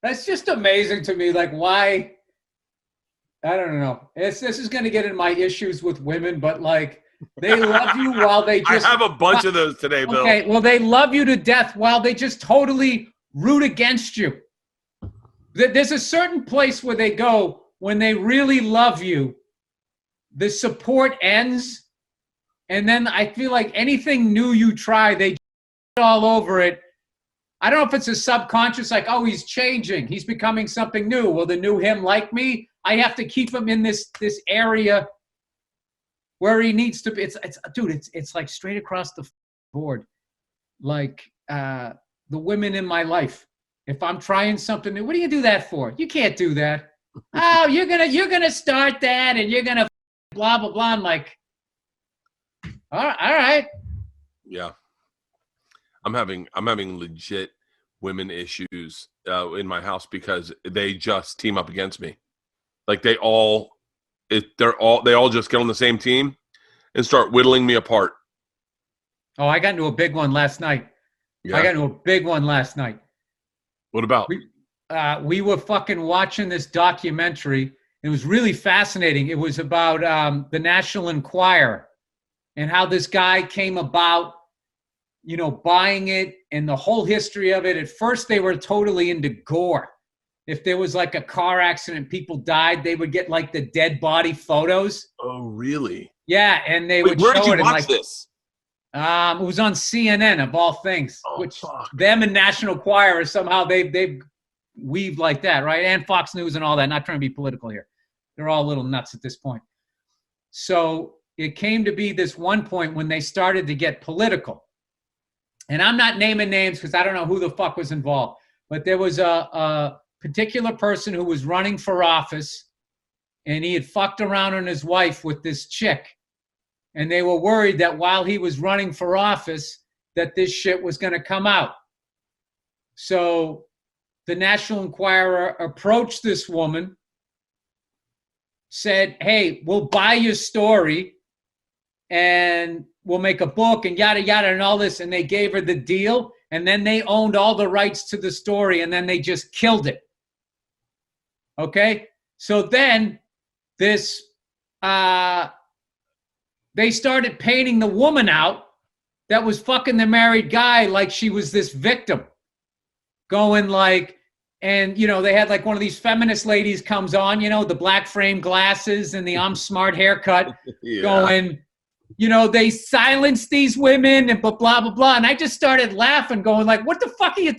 That's just amazing to me. Like, why? I don't know. This is going to get in my issues with women, but like, they love you while they just. I have a bunch of those today, Bill. Okay, well, they love you to death while they just totally root against you. There's a certain place where they go when they really love you. The support ends, and then I feel like anything new you try, they get all over it. I don't know if it's a subconscious, like, oh, he's changing. He's becoming something new. Will the new him like me? I have to keep him in this area where he needs to be. It's like straight across the board. Like the women in my life. If I'm trying something new, what do you do that for? You can't do that. Oh, you're gonna start that and you're gonna blah blah blah. I'm like, all right. Yeah. I'm having legit women issues in my house because they just team up against me. Like they all just get on the same team and start whittling me apart. Oh, I got into a big one last night. Yeah. I got into a big one last night. What about? We were fucking watching this documentary. It was really fascinating. It was about the National Enquirer and how this guy came about, buying it and the whole history of it. At first, they were totally into gore. If there was like a car accident, people died, they would get like the dead body photos. Oh, really? Yeah, and they would where show did you it. watch this? It was on CNN of all things, which fuck. Them and National Enquirer somehow they've weaved like that, right? And Fox News and all that. Not trying to be political here. They're all a little nuts at this point. So it came to be this one point when they started to get political. And I'm not naming names because I don't know who the fuck was involved. But there was a particular person who was running for office, and he had fucked around on his wife with this chick. And they were worried that while he was running for office, that this shit was going to come out. So the National Enquirer approached this woman, said, hey, we'll buy your story and we'll make a book and yada, yada, and all this. And they gave her the deal. And then they owned all the rights to the story. And then they just killed it. Okay. So then this, they started painting the woman out that was fucking the married guy like she was this victim. Going like, and, they had like one of these feminist ladies comes on, the black frame glasses and the I'm smart haircut. Yeah. Going, they silenced these women and blah, blah, blah, blah. And I just started laughing going like, what the fuck are you?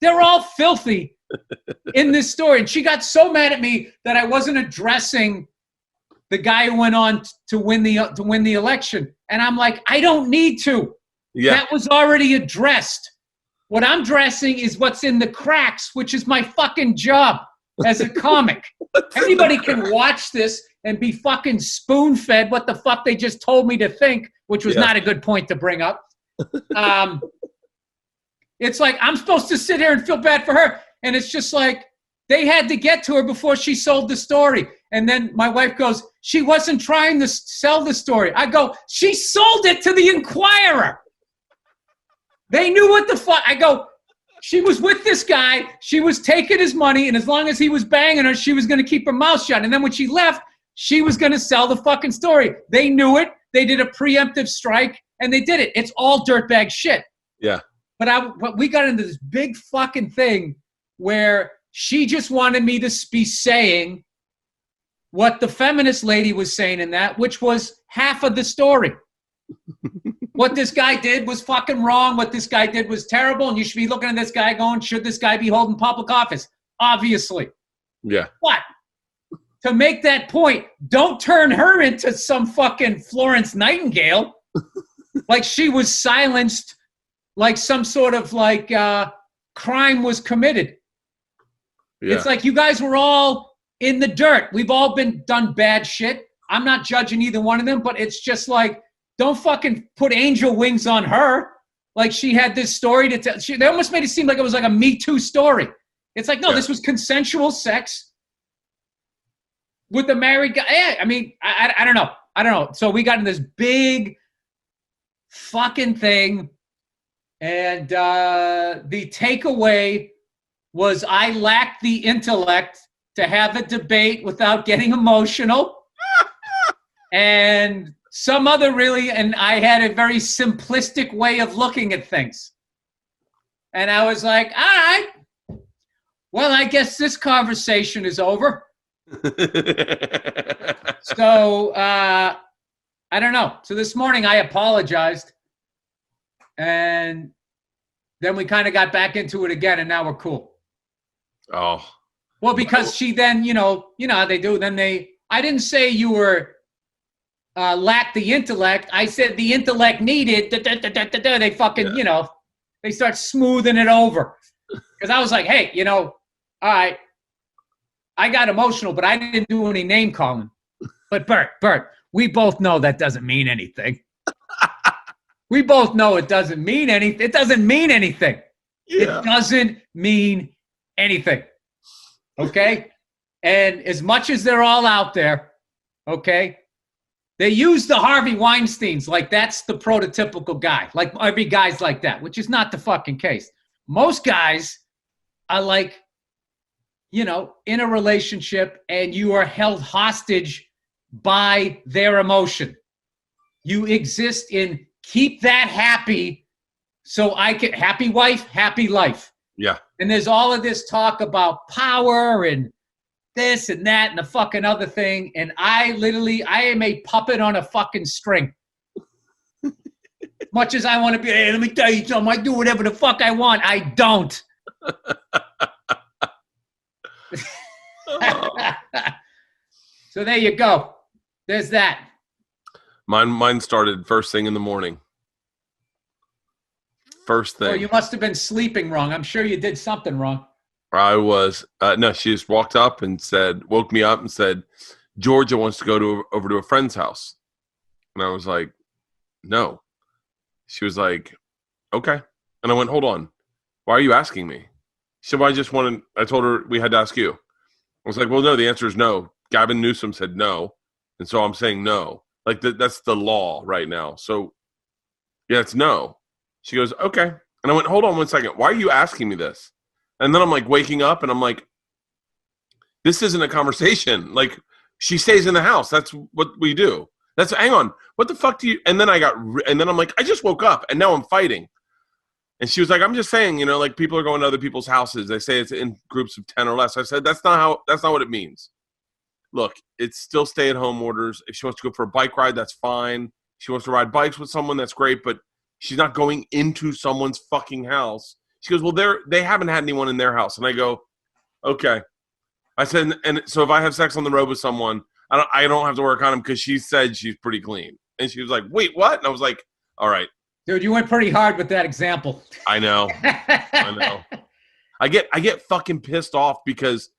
They're all filthy in this story. And she got so mad at me that I wasn't addressing the guy who went on to win the election. And I'm like, I don't need to. Yeah. That was already addressed. What I'm dressing is what's in the cracks, which is my fucking job as a comic. Anybody can watch this and be fucking spoon-fed what the fuck they just told me to think, which was not a good point to bring up. It's like I'm supposed to sit here and feel bad for her. And it's just like they had to get to her before she sold the story. And then my wife goes, she wasn't trying to sell the story. I go, she sold it to the Enquirer. They knew what the fuck. I go, she was with this guy. She was taking his money. And as long as he was banging her, she was going to keep her mouth shut. And then when she left, she was going to sell the fucking story. They knew it. They did a preemptive strike and they did it. It's all dirtbag shit. Yeah. But we got into this big fucking thing where she just wanted me to be saying what the feminist lady was saying in that, which was half of the story. What this guy did was fucking wrong. What this guy did was terrible. And you should be looking at this guy going, should this guy be holding public office? Obviously. Yeah. But to make that point, don't turn her into some fucking Florence Nightingale. Like she was silenced, like some sort of like crime was committed. Yeah. It's like you guys were all in the dirt. We've all done bad shit. I'm not judging either one of them, but it's just like, don't fucking put angel wings on her. Like she had this story to tell. They almost made it seem like it was like a Me Too story. It's like, no, this was consensual sex with the married guy. I mean, I don't know. I don't know. So we got in this big fucking thing. And the takeaway was I lacked the intellect to have a debate without getting emotional. And some other and I had a very simplistic way of looking at things. And I was like, all right, well, I guess this conversation is over. So, I don't know. So this morning I apologized. And then we kind of got back into it again, and now we're cool. Oh. Well, because she then, you know how they do. Then I didn't say you were lacked the intellect. I said the intellect needed. They fucking, they start smoothing it over. Because I was like, hey, all right, I got emotional, but I didn't do any name calling. But Bert, we both know that doesn't mean anything. We both know it doesn't mean anything. It doesn't mean anything. Yeah. It doesn't mean anything. Okay? And as much as they're all out there, okay, they use the Harvey Weinsteins like that's the prototypical guy. Like every guy's like that, which is not the fucking case. Most guys are like, in a relationship and you are held hostage by their emotion. You exist in keep that happy so I can, happy wife, happy life. Yeah. And there's all of this talk about power and this and that and the fucking other thing. And I am a puppet on a fucking string. Much as I want to be, hey, let me tell you something, I do whatever the fuck I want. I don't. So there you go. There's that. Mine started first thing in the morning. First thing. Well, you must have been sleeping wrong. I'm sure you did something wrong. I was. No, she just walked up and woke me up and said, Georgia wants to go over to a friend's house. And I was like, no. She was like, okay. And I went, hold on. Why are you asking me? She said, well, I told her we had to ask you. I was like, well, no, the answer is no. Gavin Newsom said no. And so I'm saying no. Like that's the law right now. So yeah, it's no. She goes, okay. And I went, hold on 1 second. Why are you asking me this? And then I'm like waking up and I'm like, this isn't a conversation. Like she stays in the house. That's what we do. Hang on. What the fuck do you, and then I'm like, I just woke up and now I'm fighting. And she was like, I'm just saying, like people are going to other people's houses. They say it's in groups of 10 or less. I said, that's not what it means. Look, it's still stay-at-home orders. If she wants to go for a bike ride, that's fine. She wants to ride bikes with someone, that's great. But she's not going into someone's fucking house. She goes, well, they haven't had anyone in their house. And I go, okay. I said, and so if I have sex on the road with someone, I don't have to wear a condom because she said she's pretty clean. And she was like, wait, what? And I was like, all right. Dude, you went pretty hard with that example. I know. I get fucking pissed off because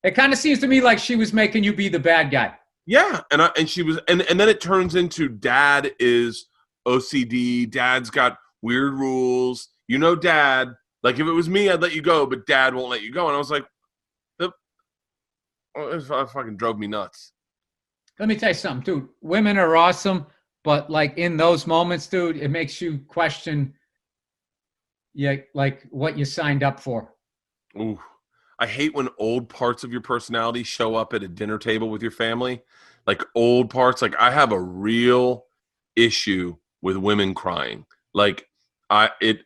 it kind of seems to me like she was making you be the bad guy. Yeah, and she was, and then it turns into dad is OCD. Dad's got weird rules. Dad. Like if it was me, I'd let you go, but dad won't let you go. And I was like, it fucking drove me nuts. Let me tell you something, dude. Women are awesome, but like in those moments, dude, it makes you question, like what you signed up for. Ooh. I hate when old parts of your personality show up at a dinner table with your family. Like old parts. Like I have a real issue with women crying. Like it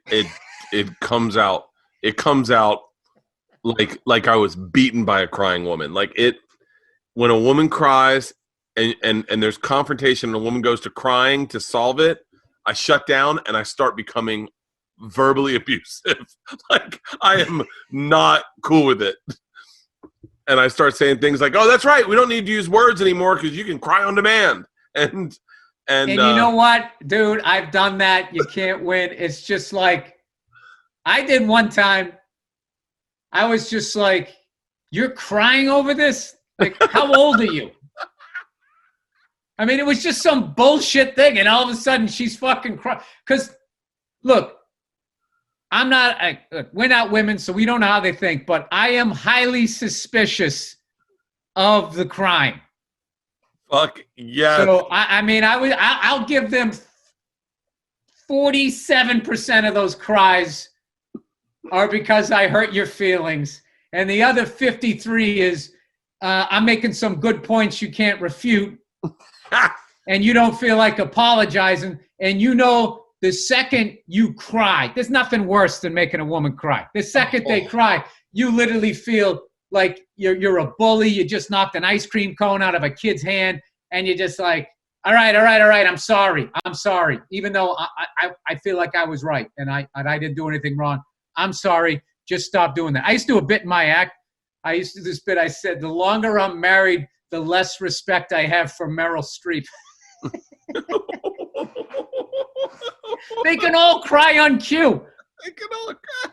comes out. It comes out like I was beaten by a crying woman. Like when a woman cries and there's confrontation and a woman goes to crying to solve it, I shut down and I start becoming verbally abusive. Like I am not cool with it. And I start saying things like, oh, that's right, we don't need to use words anymore because you can cry on demand. And you know what, dude, I've done that. You can't win. It's just like I did one time. I was just like, you're crying over this? Like, how old are you? I mean, it was just some bullshit thing. And all of a sudden she's fucking crying. Because look, we're not women, so we don't know how they think, but I am highly suspicious of the crime. Fuck yeah. So I'll give them 47% of those cries are because I hurt your feelings. And the other 53 is I'm making some good points you can't refute. And you don't feel like apologizing. And you know, the second you cry, there's nothing worse than making a woman cry. The second they cry, you literally feel like you're a bully. You just knocked an ice cream cone out of a kid's hand. And you're just like, all right. I'm sorry. Even though I feel like I was right and I didn't do anything wrong. I'm sorry. Just stop doing that. I used to do a bit in my act. I used to do this bit. I said, the longer I'm married, the less respect I have for Meryl Streep. They can all cry on cue. They can all cry.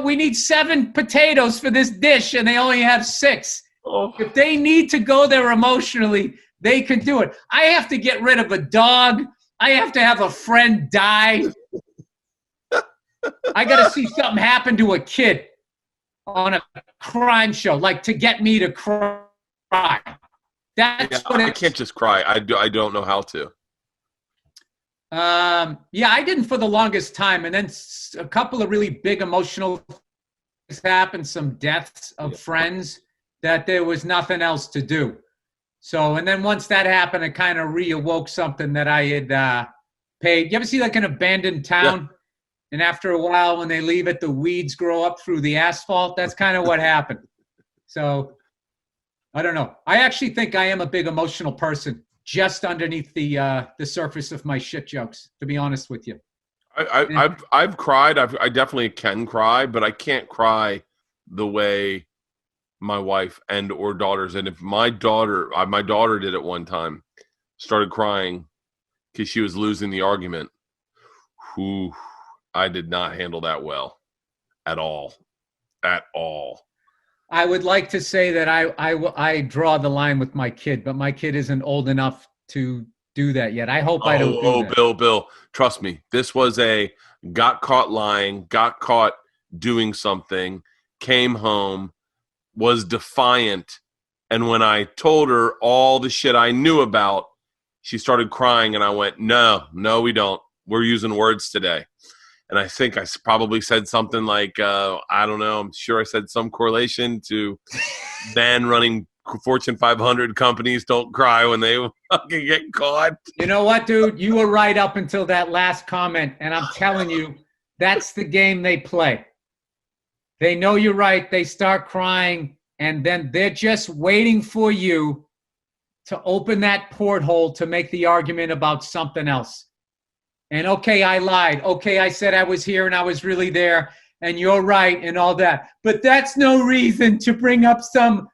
We need 7 potatoes for this dish and they only have 6. Oh. If they need to go there emotionally, they can do it. I have to get rid of a dog. I have to have a friend die. I got to see something happen to a kid on a crime show, like to get me to cry. That's what I can't just cry. I don't know how to. I didn't for the longest time. And then a couple of really big emotional things happened, some deaths of friends that there was nothing else to do. So, and then once that happened, it kind of reawoke something that I had paid. You ever see like an abandoned town? Yeah. And after a while, when they leave it, the weeds grow up through the asphalt. That's kind of what happened. So, I don't know. I actually think I am a big emotional person, just underneath the surface of my shit jokes, to be honest with you. I've cried. I definitely can cry, but I can't cry the way my wife and or daughters. And if my daughter did it one time, started crying because she was losing the argument. Whew, I did not handle that well at all. I would like to say that I draw the line with my kid, but my kid isn't old enough to do that yet. I hope I don't do that. Bill, trust me. This was got caught lying, got caught doing something, came home, was defiant. And when I told her all the shit I knew about, she started crying and I went, no, we don't. We're using words today. And I think I probably said something like, I don't know, I'm sure I said some correlation to men running Fortune 500 companies don't cry when they fucking get caught. You know what, dude? You were right up until that last comment. And I'm telling you, that's the game they play. They know you're right. They start crying. And then they're just waiting for you to open that porthole to make the argument about something else. And okay, I lied. Okay, I said I was here and I was really there. And you're right and all that. But that's no reason to bring up some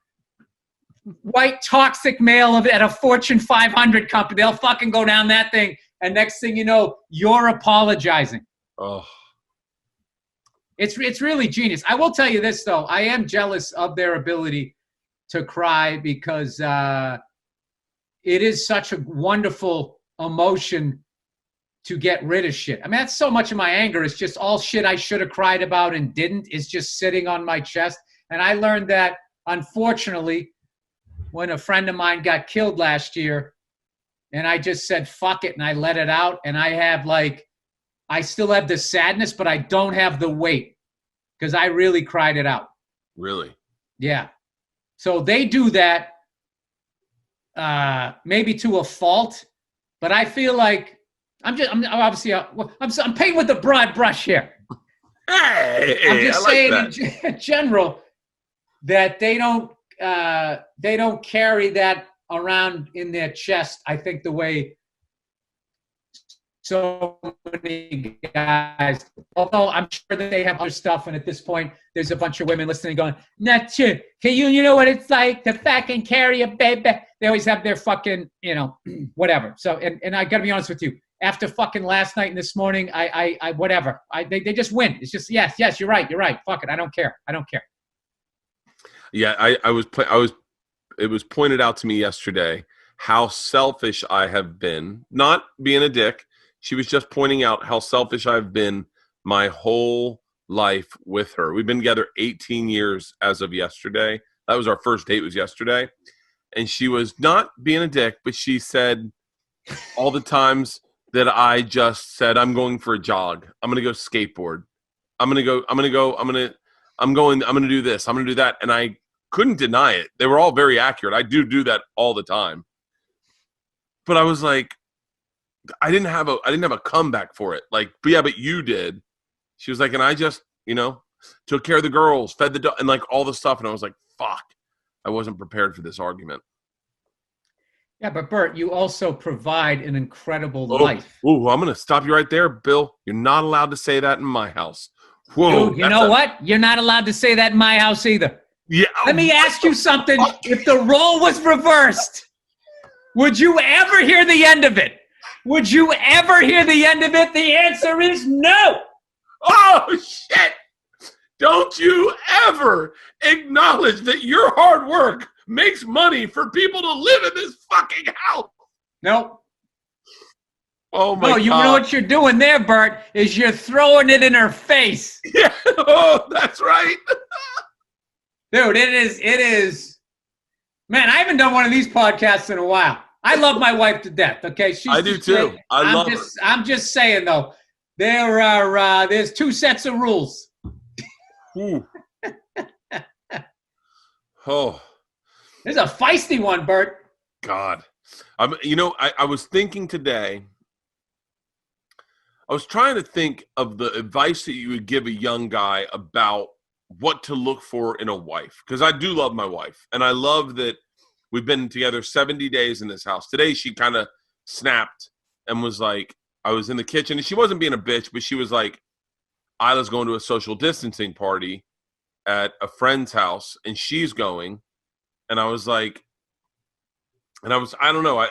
white toxic male at a Fortune 500 company. They'll fucking go down that thing. And next thing you know, you're apologizing. Oh. It's really genius. I will tell you this, though. I am jealous of their ability to cry because it is such a wonderful emotion to get rid of shit. I mean, that's so much of my anger. It's just all shit I should have cried about and didn't. It's just sitting on my chest. And I learned that, unfortunately, when a friend of mine got killed last year, and I just said, fuck it, and I let it out. And I still have the sadness, but I don't have the weight because I really cried it out. Really? Yeah. So they do that maybe to a fault, but I feel like I'm painting with a broad brush here. Hey, I'm just saying in general that they don't carry that around in their chest. I think the way so many guys, although I'm sure that they have other stuff, and at this point, there's a bunch of women listening going, not true. Can you know what it's like to fucking carry a baby? They always have their fucking, whatever. So, and I gotta be honest with you, after fucking last night and this morning, I whatever. They just win. It's just, yes, you're right. Fuck it. I don't care. Yeah, it was pointed out to me yesterday how selfish I have been, not being a dick. She was just pointing out how selfish I've been my whole life with her. We've been together 18 years as of yesterday. That was our first date, was yesterday. And she was not being a dick, but she said all the times that I just said, I'm going for a jog. I'm going to go skateboard. I'm gonna do this. I'm gonna do that. And I couldn't deny it. They were all very accurate. I do that all the time. But I was like, I didn't have a comeback for it. Like, but you did. She was like, and I just, took care of the girls, fed the dog, and like all the stuff. And I was like, fuck, I wasn't prepared for this argument. Yeah, but Bert, you also provide an incredible life. Oh, I'm going to stop you right there, Bill. You're not allowed to say that in my house. Whoa. Dude, you know what? You're not allowed to say that in my house either. Yeah. Let me ask you something. If the role was reversed, would you ever hear the end of it? Would you ever hear the end of it? The answer is no. Oh, shit. Don't you ever acknowledge that your hard work makes money for people to live in this fucking house. Nope. Oh, my God. You know what you're doing there, Bert, is you're throwing it in her face. Yeah. Oh, that's right. Dude, it is. Man, I haven't done one of these podcasts in a while. I love my wife to death, okay? I do too. I love her. I'm just saying, though, there's two sets of rules. Ooh. Oh. There's a feisty one, Bert. God. I was thinking today, I was trying to think of the advice that you would give a young guy about what to look for in a wife. Because I do love my wife. And I love that we've been together 70 days in this house. Today, she kind of snapped and was like, I was in the kitchen. And she wasn't being a bitch, but she was like, Isla's going to a social distancing party at a friend's house. And she's going. And I was like, I don't know.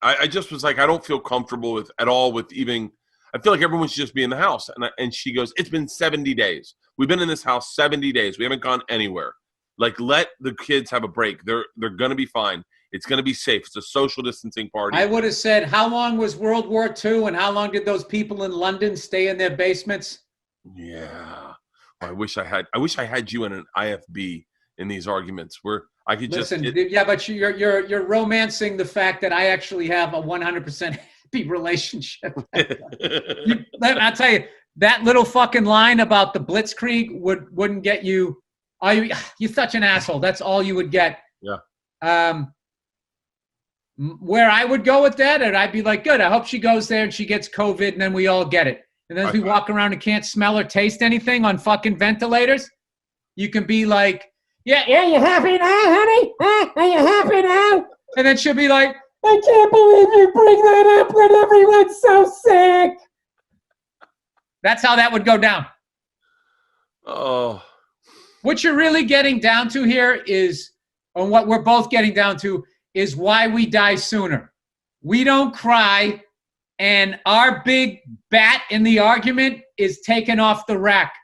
I just was like, I don't feel comfortable with even, I feel like everyone should just be in the house. And she goes, it's been 70 days. We've been in this house 70 days. We haven't gone anywhere. Like, let the kids have a break. They're going to be fine. It's going to be safe. It's a social distancing party. I would have said, how long was World War II and how long did those people in London stay in their basements? Yeah. I wish I had you in an IFB in these arguments where I could listen. Yeah, but you're romancing the fact that I actually have a 100% happy relationship. I'll tell you, that little fucking line about the Blitzkrieg wouldn't get you. You're such an asshole. That's all you would get. Yeah. Where I would go with that, and I'd be like, good. I hope she goes there and she gets COVID, and then we all get it. And then we walk around and can't smell or taste anything on fucking ventilators. You can be like, yeah, you happy now, honey? Are you happy now? And then she'll be like, I can't believe you bring that up when everyone's so sick. That's how that would go down. Oh. What you're really getting down to here is, or what we're both getting down to, is why we die sooner. We don't cry, and our big bat in the argument is taken off the rack.